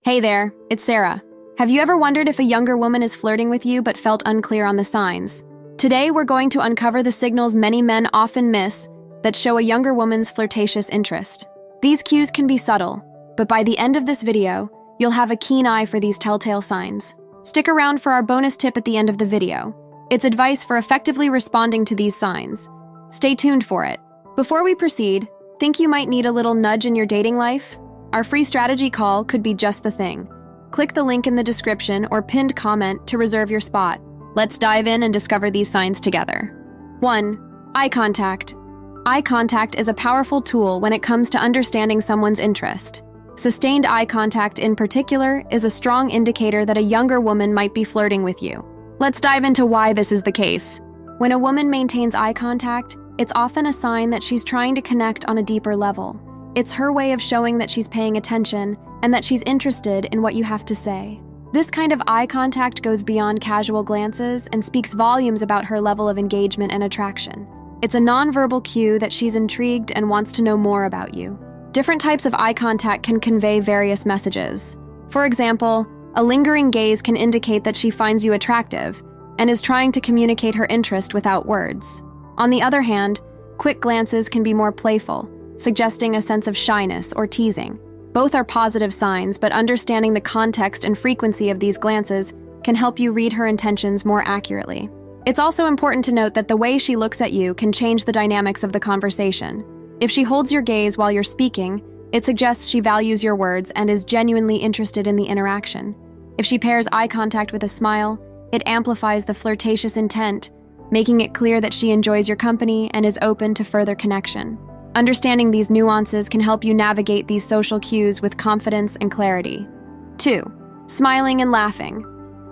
Hey there, it's Sarah. Have you ever wondered if a younger woman is flirting with you but felt unclear on the signs? Today, we're going to uncover the signals many men often miss that show a younger woman's flirtatious interest. These cues can be subtle, but by the end of this video, you'll have a keen eye for these telltale signs. Stick around for our bonus tip at the end of the video. It's advice for effectively responding to these signs. Stay tuned for it. Before we proceed, think you might need a little nudge in your dating life? Our free strategy call could be just the thing. Click the link in the description or pinned comment to reserve your spot. Let's dive in and discover these signs together. 1. Eye contact. Eye contact is a powerful tool when it comes to understanding someone's interest. Sustained eye contact in particular is a strong indicator that a younger woman might be flirting with you. Let's dive into why this is the case. When a woman maintains eye contact, it's often a sign that she's trying to connect on a deeper level. It's her way of showing that she's paying attention and that she's interested in what you have to say. This kind of eye contact goes beyond casual glances and speaks volumes about her level of engagement and attraction. It's a nonverbal cue that she's intrigued and wants to know more about you. Different types of eye contact can convey various messages. For example, a lingering gaze can indicate that she finds you attractive and is trying to communicate her interest without words. On the other hand, quick glances can be more playful, suggesting a sense of shyness or teasing. Both are positive signs, but understanding the context and frequency of these glances can help you read her intentions more accurately. It's also important to note that the way she looks at you can change the dynamics of the conversation. If she holds your gaze while you're speaking, it suggests she values your words and is genuinely interested in the interaction. If she pairs eye contact with a smile, it amplifies the flirtatious intent, making it clear that she enjoys your company and is open to further connection. Understanding these nuances can help you navigate these social cues with confidence and clarity. 2. Smiling and laughing.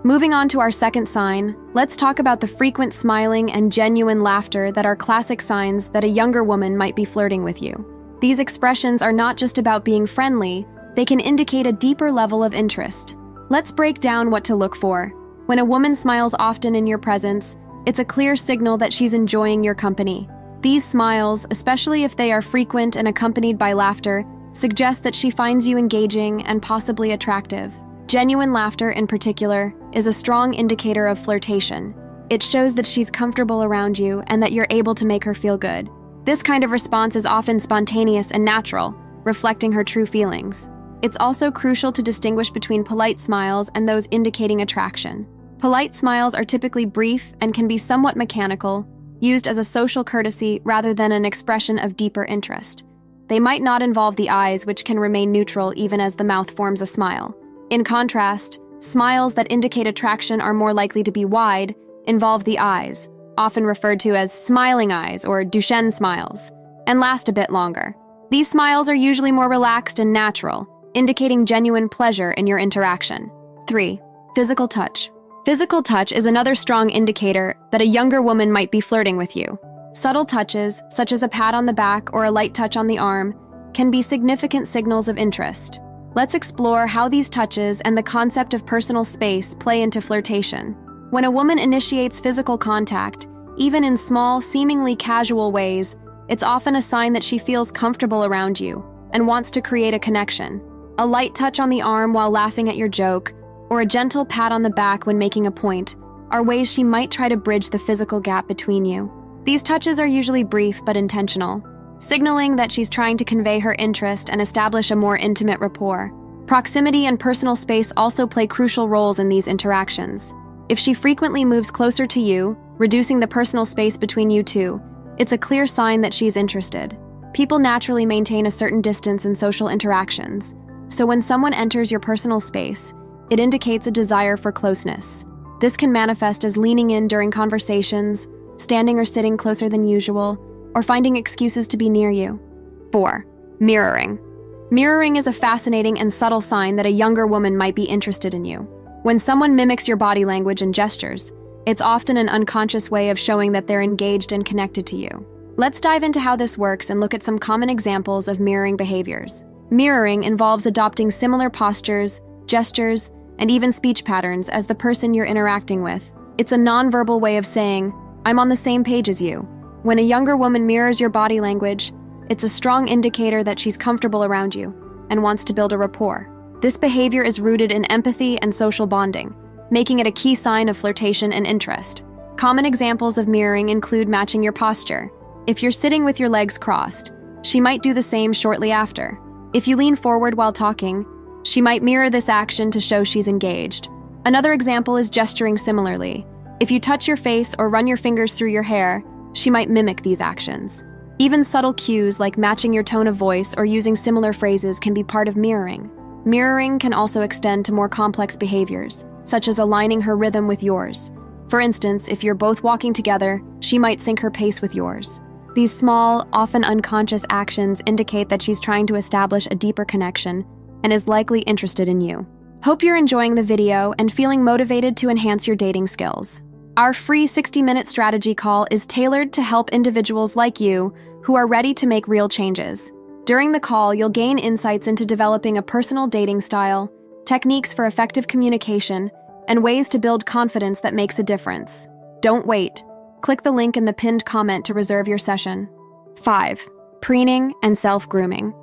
Moving on to our second sign, let's talk about the frequent smiling and genuine laughter that are classic signs that a younger woman might be flirting with you. These expressions are not just about being friendly, they can indicate a deeper level of interest. Let's break down what to look for. When a woman smiles often in your presence, it's a clear signal that she's enjoying your company. These smiles, especially if they are frequent and accompanied by laughter, suggest that she finds you engaging and possibly attractive. Genuine laughter, in particular, is a strong indicator of flirtation. It shows that she's comfortable around you and that you're able to make her feel good. This kind of response is often spontaneous and natural, reflecting her true feelings. It's also crucial to distinguish between polite smiles and those indicating attraction. Polite smiles are typically brief and can be somewhat mechanical, used as a social courtesy rather than an expression of deeper interest. They might not involve the eyes, which can remain neutral even as the mouth forms a smile. In contrast, smiles that indicate attraction are more likely to be wide, involve the eyes, often referred to as smiling eyes or Duchenne smiles, and last a bit longer. These smiles are usually more relaxed and natural, indicating genuine pleasure in your interaction. 3. Physical touch. Physical touch is another strong indicator that a younger woman might be flirting with you. Subtle touches, such as a pat on the back or a light touch on the arm, can be significant signals of interest. Let's explore how these touches and the concept of personal space play into flirtation. When a woman initiates physical contact, even in small, seemingly casual ways, it's often a sign that she feels comfortable around you and wants to create a connection. A light touch on the arm while laughing at your joke, or a gentle pat on the back when making a point, are ways she might try to bridge the physical gap between you. These touches are usually brief but intentional, signaling that she's trying to convey her interest and establish a more intimate rapport. Proximity and personal space also play crucial roles in these interactions. If she frequently moves closer to you, reducing the personal space between you two, it's a clear sign that she's interested. People naturally maintain a certain distance in social interactions, so when someone enters your personal space, it indicates a desire for closeness. This can manifest as leaning in during conversations, standing or sitting closer than usual, or finding excuses to be near you. 4. Mirroring. Mirroring is a fascinating and subtle sign that a younger woman might be interested in you. When someone mimics your body language and gestures, it's often an unconscious way of showing that they're engaged and connected to you. Let's dive into how this works and look at some common examples of mirroring behaviors. Mirroring involves adopting similar postures, gestures, and even speech patterns as the person you're interacting with. It's a nonverbal way of saying, "I'm on the same page as you." When a younger woman mirrors your body language, it's a strong indicator that she's comfortable around you and wants to build a rapport. This behavior is rooted in empathy and social bonding, making it a key sign of flirtation and interest. Common examples of mirroring include matching your posture. If you're sitting with your legs crossed, she might do the same shortly after. If you lean forward while talking, she might mirror this action to show she's engaged. Another example is gesturing similarly. If you touch your face or run your fingers through your hair, she might mimic these actions. Even subtle cues like matching your tone of voice or using similar phrases can be part of mirroring. Mirroring can also extend to more complex behaviors, such as aligning her rhythm with yours. For instance, if you're both walking together, she might sync her pace with yours. These small, often unconscious actions indicate that she's trying to establish a deeper connection and is likely interested in you. Hope you're enjoying the video and feeling motivated to enhance your dating skills. Our free 60-minute strategy call is tailored to help individuals like you who are ready to make real changes. During the call, you'll gain insights into developing a personal dating style, techniques for effective communication, and ways to build confidence that makes a difference. Don't wait. Click the link in the pinned comment to reserve your session. 5. Preening and self-grooming.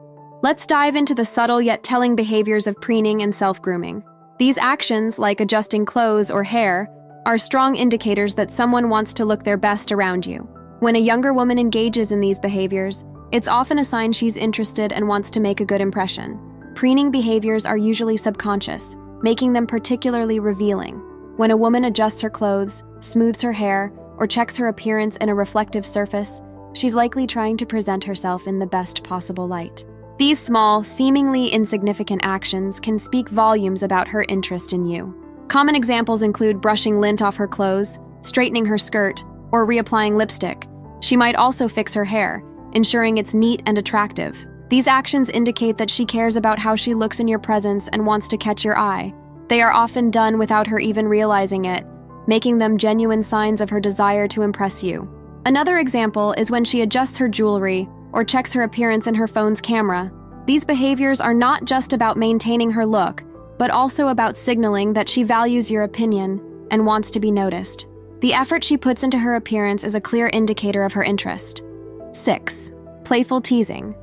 Let's dive into the subtle yet telling behaviors of preening and self-grooming. These actions, like adjusting clothes or hair, are strong indicators that someone wants to look their best around you. When a younger woman engages in these behaviors, it's often a sign she's interested and wants to make a good impression. Preening behaviors are usually subconscious, making them particularly revealing. When a woman adjusts her clothes, smooths her hair, or checks her appearance in a reflective surface, she's likely trying to present herself in the best possible light. These small, seemingly insignificant actions can speak volumes about her interest in you. Common examples include brushing lint off her clothes, straightening her skirt, or reapplying lipstick. She might also fix her hair, ensuring it's neat and attractive. These actions indicate that she cares about how she looks in your presence and wants to catch your eye. They are often done without her even realizing it, making them genuine signs of her desire to impress you. Another example is when she adjusts her jewelry or checks her appearance in her phone's camera. These behaviors are not just about maintaining her look, but also about signaling that she values your opinion and wants to be noticed. The effort she puts into her appearance is a clear indicator of her interest. 6. Playful teasing.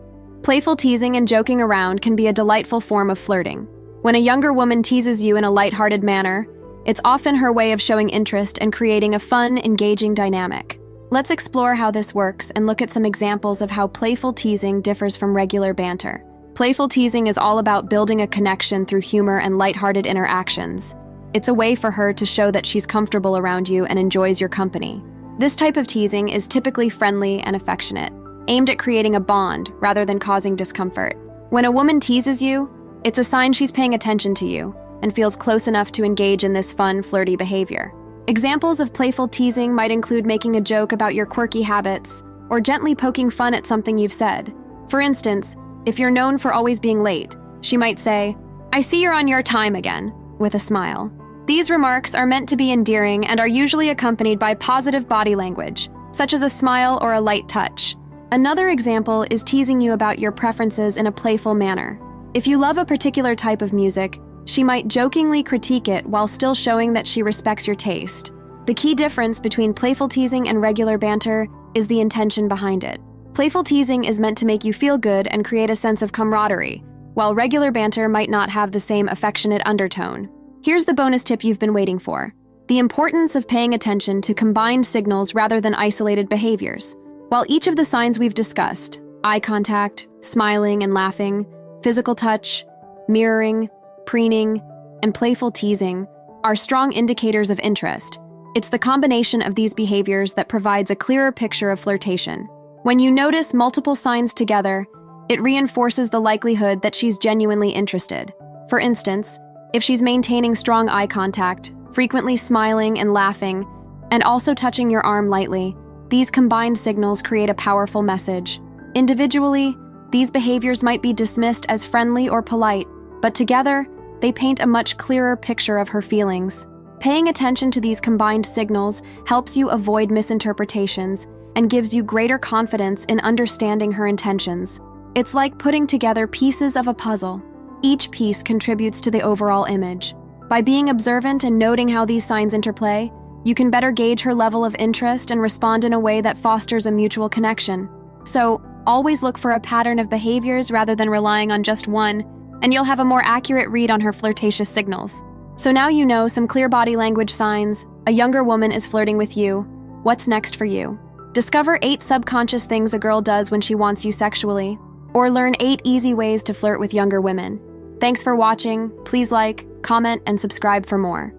Playful teasing and joking around can be a delightful form of flirting. When a younger woman teases you in a lighthearted manner, it's often her way of showing interest and creating a fun, engaging dynamic. Let's explore how this works and look at some examples of how playful teasing differs from regular banter. Playful teasing is all about building a connection through humor and lighthearted interactions. It's a way for her to show that she's comfortable around you and enjoys your company. This type of teasing is typically friendly and affectionate, aimed at creating a bond rather than causing discomfort. When a woman teases you, it's a sign she's paying attention to you and feels close enough to engage in this fun, flirty behavior. Examples of playful teasing might include making a joke about your quirky habits or gently poking fun at something you've said. For instance, if you're known for always being late, she might say, "I see you're on your time again," with a smile. These remarks are meant to be endearing and are usually accompanied by positive body language, such as a smile or a light touch. Another example is teasing you about your preferences in a playful manner. If you love a particular type of music, she might jokingly critique it while still showing that she respects your taste. The key difference between playful teasing and regular banter is the intention behind it. Playful teasing is meant to make you feel good and create a sense of camaraderie, while regular banter might not have the same affectionate undertone. Here's the bonus tip you've been waiting for: the importance of paying attention to combined signals rather than isolated behaviors. While each of the signs we've discussed, eye contact, smiling and laughing, physical touch, mirroring, preening, and playful teasing, are strong indicators of interest, it's the combination of these behaviors that provides a clearer picture of flirtation. When you notice multiple signs together, it reinforces the likelihood that she's genuinely interested. For instance, if she's maintaining strong eye contact, frequently smiling and laughing, and also touching your arm lightly, these combined signals create a powerful message. Individually, these behaviors might be dismissed as friendly or polite, but together, they paint a much clearer picture of her feelings. Paying attention to these combined signals helps you avoid misinterpretations and gives you greater confidence in understanding her intentions. It's like putting together pieces of a puzzle. Each piece contributes to the overall image. By being observant and noting how these signs interplay, you can better gauge her level of interest and respond in a way that fosters a mutual connection. So, always look for a pattern of behaviors rather than relying on just one, and you'll have a more accurate read on her flirtatious signals. So now you know some clear body language signs. A younger woman is flirting with you. What's next for you? Discover 8 subconscious things a girl does when she wants you sexually, or learn 8 easy ways to flirt with younger women. Thanks for watching. Please like, comment, and subscribe for more.